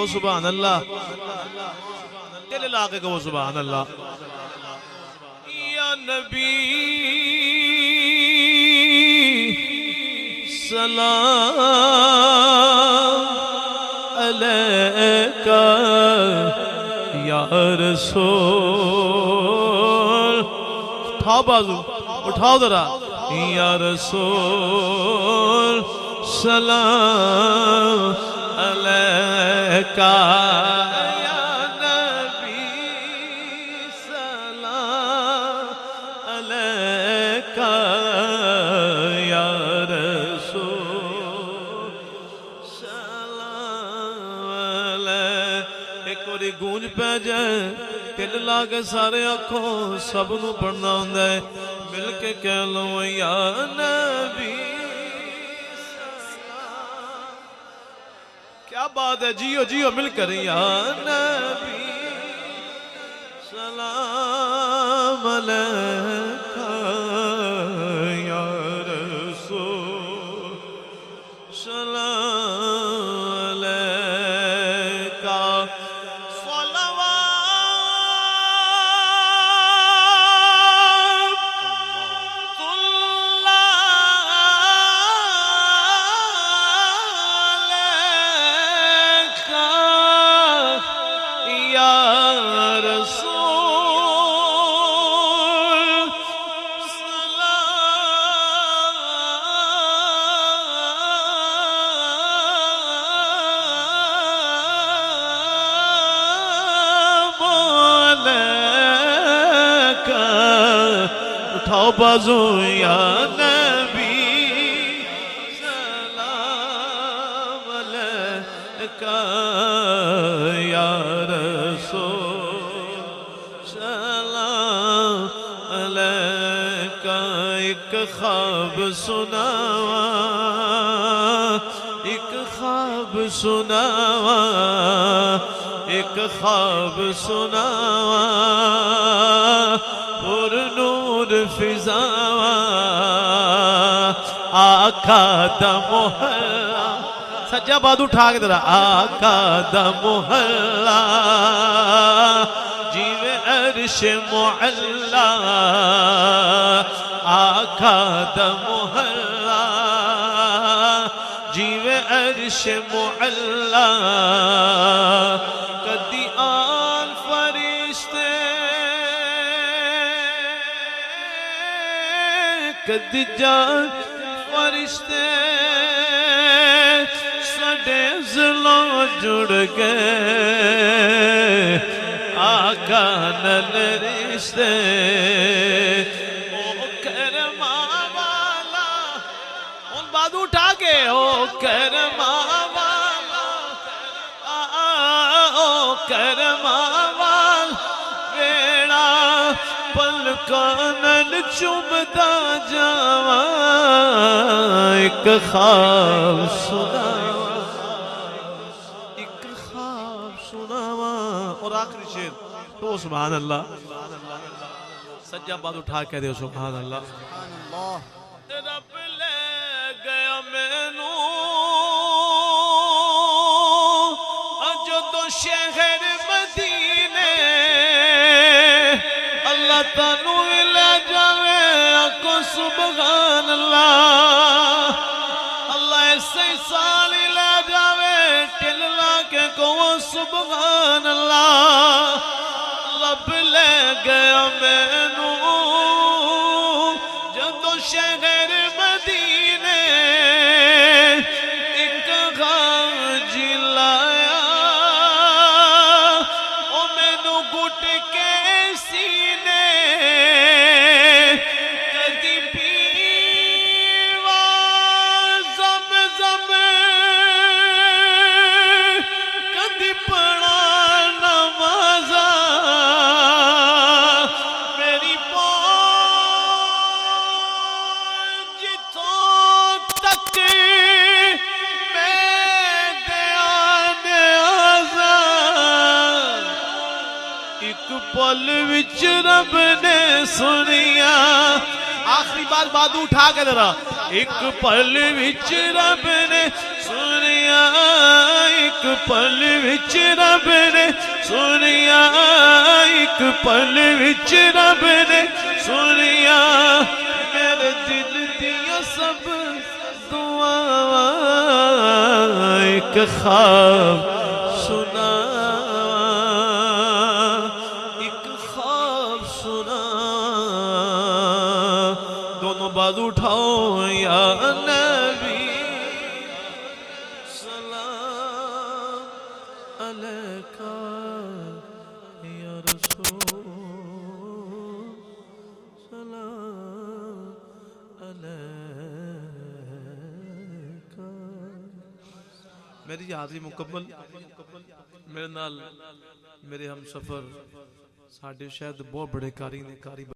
کہو سبحان اللہ، دل لا کے کہو سبحان اللہ۔ یا نبی سلام علیکہ یا رسول، اٹھاؤ بازو، اٹھاؤ ذرا، یا رسول سلام علیکہ یا نبی سلام علیکہ یا رسول سلام علیکہ۔ ایک باری گونج پہ جائے، دل لا کے سارے آنکھوں سب نو پڑھنا ہوندہ ہے، مل کے کہہ لو یا نبی سلام۔ کیا بات ہے، جیو جیو مل کر، یا نبی سلام علیکہ یا رسول سلام علیکہ۔ اٹھاؤ بازو، یا نبی سلام علیکہ یا رسول سلام علیکہ۔ ایک خواب سناواں، ایک خواب سناواں، ایک خواب سناواں، پر نور فضاواں، آقا دا محلہ، سجا باد اٹھا کے ذرا، آقا دا محلہ جیوے عرش معلہ، آقا دا محلہ جیوے عرش معلہ۔ کدی آل فرشتے کدی جان فرشتے سڈے ضلع جڑ گئے، آقا نال رشتے، او کرما والا، ان بادو اٹھا کے، او کرما والا، او کرما والا، ویڑا پلکانن چومدا جاواں، ایک خواب سناواں، ایک خواب سناواں۔ اور آخری شعر تو سبحان اللہ، سجا بات اٹھا کے دے سبحان اللہ۔ رب لے گیا مینوں جدو شہر مدینے، اللہ تانوں لے جاوے آکو سبحان اللہ، اللہ ایسے سال لے جاوے ٹل لا کے کو سبحان اللہ۔ رب لے گیا مینوں جدو شہر مدینے، ایک غاجی لایا او مینوں گھٹ کے سینے، کدی پیوا زمزم کدی پڑھا نمازاں، میری پہنچ جتوں تک میں دیان آزاں، ایک پل وچ رب نے سنیا، آخری بات بادو اٹھا کے ذرا، ایک پل وچ رب نے سنیا ایک پل وچ رب نے سنیا ایک پل وچ رب نے سنیا میرے دل دیا سب دعاواں ایک خواب سنا ایک خواب سنا دونوں بازو اٹھاؤ یا نبی سلام علیکہ یا رسول سلام علیکہ میری حاضری مکمل میرے نال میرے ہم سفر ساڈے شاید بہت بڑے کاری نے کاری